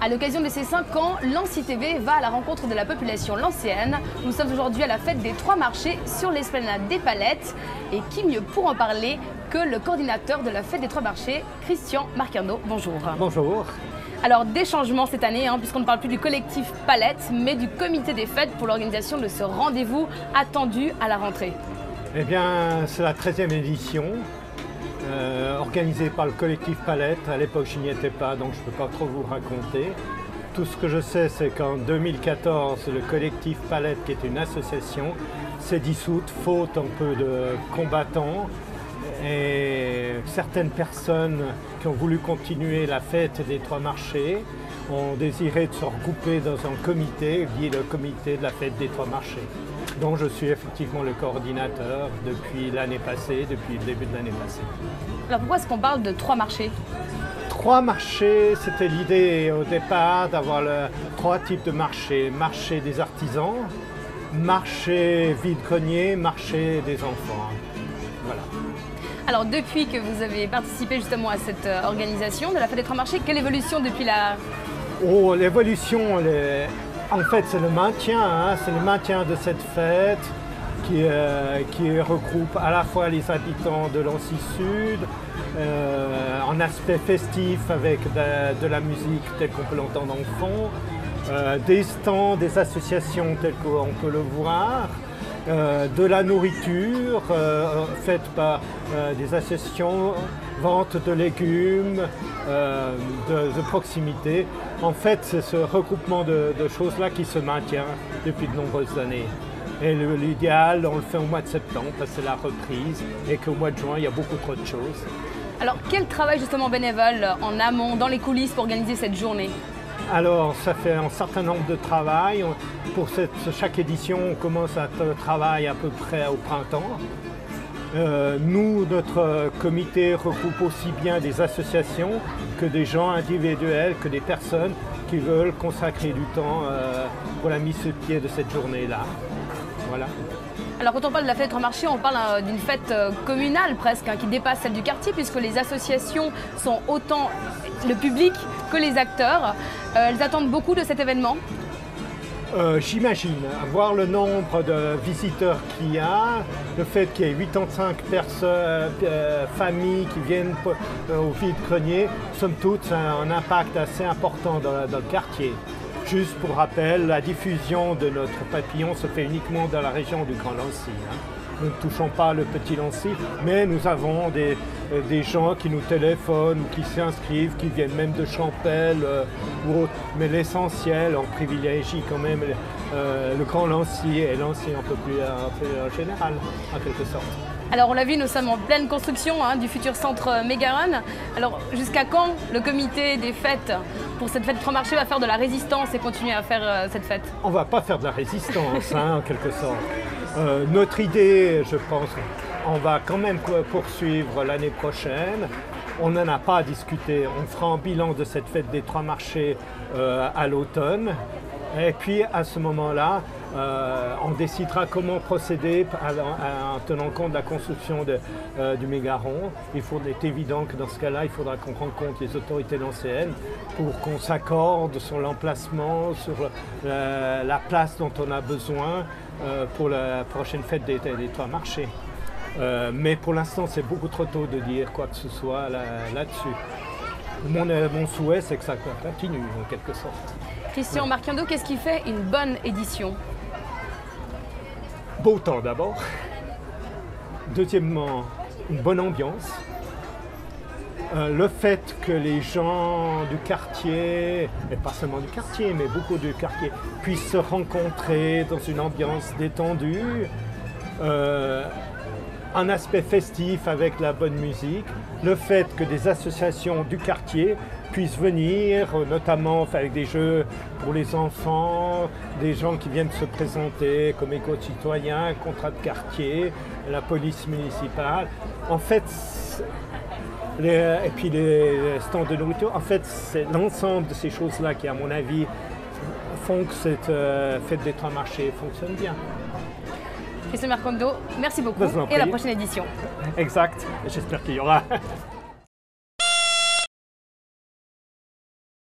À l'occasion de ces 5 ans, Lancy TV va à la rencontre de la population lancéenne. Nous sommes aujourd'hui à la fête des 3 marchés sur l'esplanade des Palettes. Et qui mieux pour en parler que le coordinateur de la fête des 3 marchés, Christian Marquarneau. Bonjour. Bonjour. Alors des changements cette année, puisqu'on ne parle plus du collectif Palette, mais du comité des fêtes pour l'organisation de ce rendez-vous attendu à la rentrée. Eh bien, c'est la 13e édition. Organisé par le collectif Palette. À l'époque, je n'y étais pas, donc je ne peux pas trop vous raconter. Tout ce que je sais, c'est qu'en 2014, le collectif Palette, qui est une association, s'est dissoute, faute un peu de combattants. Et certaines personnes qui ont voulu continuer la fête des 3 marchés ont désiré de se regrouper dans un comité, dit le comité de la fête des 3 marchés, dont je suis effectivement le coordinateur depuis l'année passée, depuis le début de l'année passée. Alors pourquoi est-ce qu'on parle de 3 marchés? 3 marchés, c'était l'idée au départ d'avoir 3 types de marchés. Marché des artisans, marché vide-grenier, marché des enfants. Voilà. Alors depuis que vous avez participé justement à cette organisation de la fête des 3 marchés, quelle évolution depuis la... Oh, l'évolution, en fait, c'est le maintien, c'est le maintien de cette fête qui regroupe à la fois les habitants de Lancy Sud, en aspect festif avec de la musique telle qu'on peut l'entendre en fond, des stands, des associations telles qu'on peut le voir, de la nourriture faite par des associations, vente de légumes, de proximité. En fait, c'est ce regroupement de choses-là qui se maintient depuis de nombreuses années. Et l'idéal, on le fait au mois de septembre, parce que c'est la reprise, et qu'au mois de juin, il y a beaucoup trop de choses. Alors, quel travail justement bénévole en amont, dans les coulisses, pour organiser cette journée? Alors, ça fait un certain nombre de travail. Pour chaque édition, on commence à travailler à peu près au printemps. Nous, notre comité regroupe aussi bien des associations que des gens individuels, que des personnes qui veulent consacrer du temps pour la mise sur pied de cette journée-là. Voilà. Alors quand on parle de la fête des 3 marchés, on parle d'une fête communale presque, qui dépasse celle du quartier, puisque les associations sont autant le public que les acteurs. Elles attendent beaucoup de cet événement. J'imagine, voir le nombre de visiteurs qu'il y a, le fait qu'il y ait 85 familles qui viennent au vide-grenier, somme toute, c'est un impact assez important dans le quartier. Juste pour rappel, la diffusion de notre papillon se fait uniquement dans la région du Grand Lancy. Nous ne touchons pas le petit Lancy, mais nous avons des gens qui nous téléphonent, qui s'inscrivent, qui viennent même de Champel ou autre. Mais l'essentiel, on privilégie quand même le Grand Lancy et Lancy un peu plus en général, en quelque sorte. Alors on l'a vu, nous sommes en pleine construction du futur centre Mégaron. Alors jusqu'à quand le comité des fêtes pour cette fête des 3 marchés va faire de la résistance et continuer à faire cette fête? On ne va pas faire de la résistance, en quelque sorte. Notre idée, je pense, on va quand même poursuivre l'année prochaine. On n'en a pas à discuter. On fera un bilan de cette fête des 3 marchés à l'automne. Et puis à ce moment-là, on décidera comment procéder en tenant compte de la construction du Mégaron. Il est évident que dans ce cas-là, il faudra qu'on rencontre les autorités lancéennes pour qu'on s'accorde sur l'emplacement, sur la place dont on a besoin pour la prochaine fête des 3 marchés. Mais pour l'instant, c'est beaucoup trop tôt de dire quoi que ce soit là-dessus. Mon souhait, c'est que ça continue en quelque sorte. Christian Marquarneau, qu'est-ce qui fait une bonne édition? Beau temps d'abord. Deuxièmement, une bonne ambiance. Le fait que les gens du quartier, et pas seulement du quartier, mais beaucoup du quartier, puissent se rencontrer dans une ambiance détendue. Un aspect festif avec la bonne musique, le fait que des associations du quartier puissent venir, notamment avec des jeux pour les enfants, des gens qui viennent se présenter comme éco-citoyens, contrat de quartier, la police municipale. En fait, et puis les stands de nourriture, en fait, c'est l'ensemble de ces choses-là qui, à mon avis, font que cette fête des 3 marchés fonctionne bien. Christian Marquarneau, merci beaucoup et à la prochaine édition. Exact, j'espère qu'il y aura.